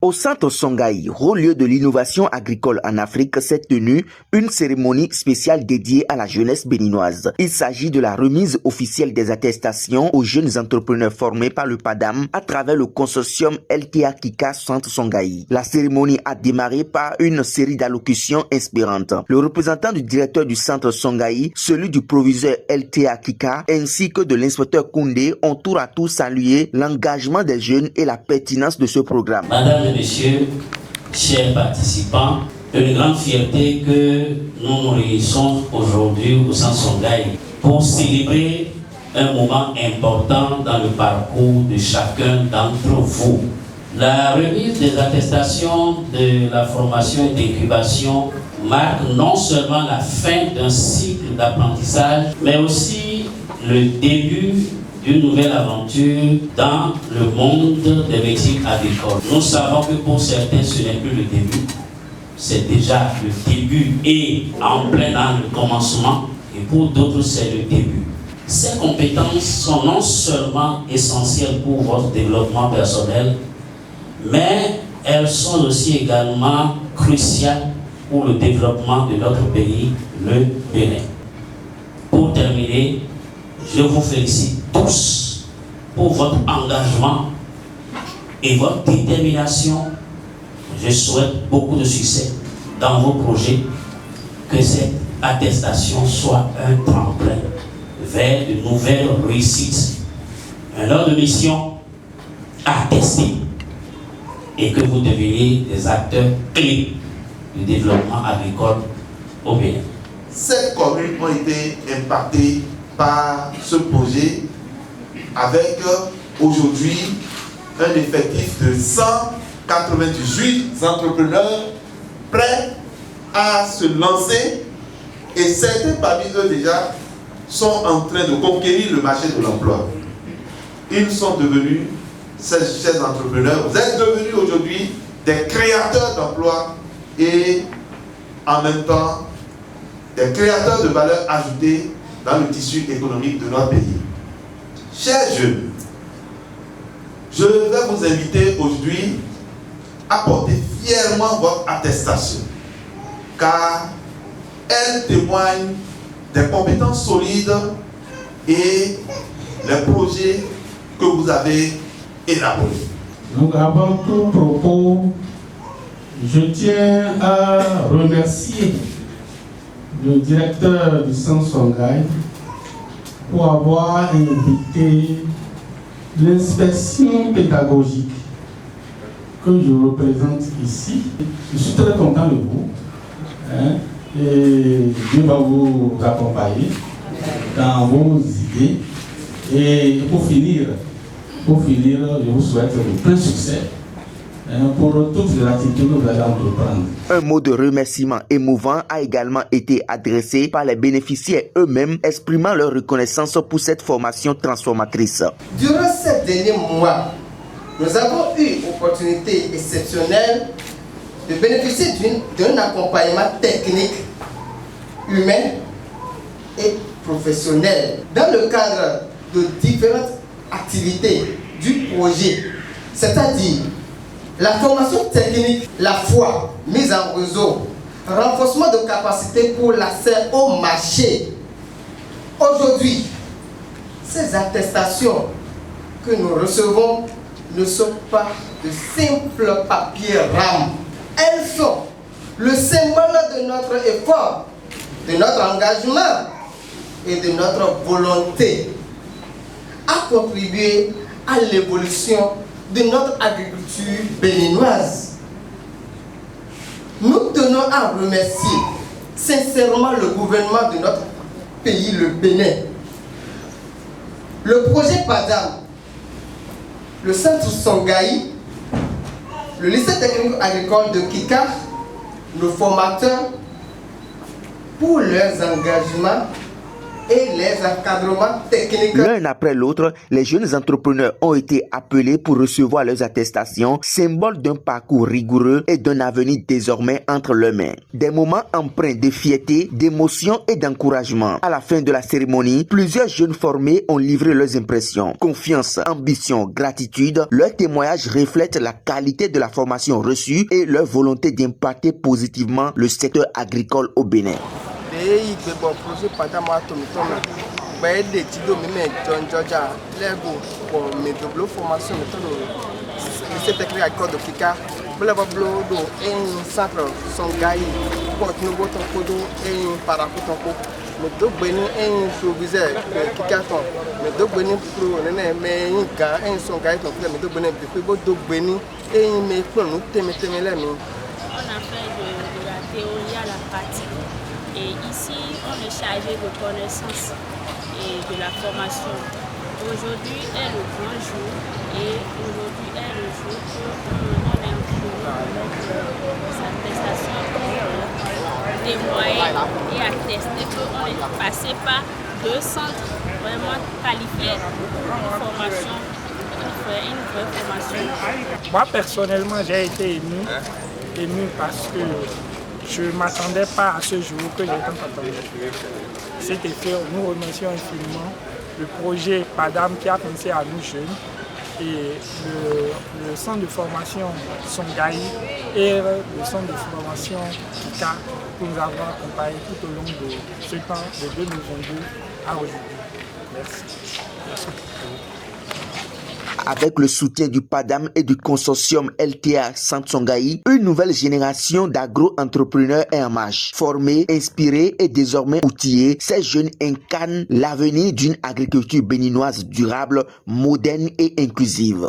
Au centre Songhai, haut lieu de l'innovation agricole en Afrique, s'est tenue une cérémonie spéciale dédiée à la jeunesse béninoise. Il s'agit de la remise officielle des attestations aux jeunes entrepreneurs formés par le PADAM à travers le consortium LTA Kika Centre Songhai. La cérémonie a démarré par une série d'allocutions inspirantes. Le représentant du directeur du centre Songhai, celui du proviseur LTA Kika ainsi que de l'inspecteur Koundé ont tour à tour salué l'engagement des jeunes et la pertinence de ce programme. Madame et messieurs, chers participants, une grande fierté que nous nous réunissons aujourd'hui au Centre Songhai pour célébrer un moment important dans le parcours de chacun d'entre vous. La remise des attestations de la formation et d'incubation marque non seulement la fin d'un cycle d'apprentissage, mais aussi le début d'une nouvelle aventure dans le monde des métiers agricoles. Nous savons que pour certains, ce n'est plus le début, c'est déjà le début et en plein dans le commencement, et pour d'autres, c'est le début. Ces compétences sont non seulement essentielles pour votre développement personnel, mais elles sont aussi également cruciales pour le développement de notre pays, le Bénin. Pour terminer, je vous félicite tous pour votre engagement et votre détermination. Je souhaite beaucoup de succès dans vos projets, que cette attestation soit un tremplin vers de nouvelles réussites, un ordre de mission attesté et que vous deveniez des acteurs clés du développement agricole au Bénin. Ces communes ont été impactées par ce projet avec aujourd'hui un effectif de 198 entrepreneurs prêts à se lancer et certains parmi eux déjà sont en train de conquérir le marché de l'emploi. Ils sont devenus, ces entrepreneurs, vous êtes devenus aujourd'hui des créateurs d'emplois et en même temps des créateurs de valeur ajoutée dans le tissu économique de notre pays. Chers jeunes, je vais vous inviter aujourd'hui à porter fièrement votre attestation, car elle témoigne des compétences solides et les projets que vous avez élaborés. Donc avant tout propos, je tiens à remercier le directeur du Centre Songhai pour avoir invité l'inspection pédagogique que je représente ici. Je suis très content de vous. Et Dieu va vous accompagner dans vos idées. Et pour finir, je vous souhaite plein succès pour toutes les activités que vous allez entreprendre. Un mot de remerciement émouvant a également été adressé par les bénéficiaires eux-mêmes, exprimant leur reconnaissance pour cette formation transformatrice. Durant ces derniers mois, nous avons eu l'opportunité exceptionnelle de bénéficier d'un accompagnement technique, humain et professionnel dans le cadre de différentes activités du projet, c'est-à-dire la formation technique, la foi, mise en réseau, renforcement de capacités pour l'accès au marché. Aujourd'hui, ces attestations que nous recevons ne sont pas de simples papiers rames. Elles sont le symbole de notre effort, de notre engagement et de notre volonté à contribuer à l'évolution de notre agriculture béninoise. Nous tenons à remercier sincèrement le gouvernement de notre pays, le Bénin, le projet PADAM, le Centre Songhai, le lycée technique agricole de Kika, nos formateurs, pour leurs engagements et les encadrements techniques. L'un après l'autre, les jeunes entrepreneurs ont été appelés pour recevoir leurs attestations, symbole d'un parcours rigoureux et d'un avenir désormais entre leurs mains. Des moments empreints de fierté, d'émotion et d'encouragement. À la fin de la cérémonie, plusieurs jeunes formés ont livré leurs impressions. Confiance, ambition, gratitude, leurs témoignages reflètent la qualité de la formation reçue et leur volonté d'impacter positivement le secteur agricole au Bénin. Théorie à la pratique. Et ici, on est chargé de connaissances et de la formation. Aujourd'hui est le grand jour et aujourd'hui est le jour où on est avec sa prestation pour témoigner et attester qu'on est passé par 2 centres vraiment qualifiés pour une formation. Une vraie formation. Moi personnellement j'ai été ému parce que je ne m'attendais pas à ce jour que j'ai tant attendu. C'était fait, nous remercions infiniment le projet PADAM qui a pensé à nous jeunes et le centre de formation Songaï et le centre de formation Kika pour nous avoir accompagnés tout au long de ce temps de 2022 à aujourd'hui. Merci. Avec le soutien du PADAM et du consortium LTA Santsongaï, une nouvelle génération d'agro-entrepreneurs est en marche. Formés, inspirés et désormais outillés, ces jeunes incarnent l'avenir d'une agriculture béninoise durable, moderne et inclusive.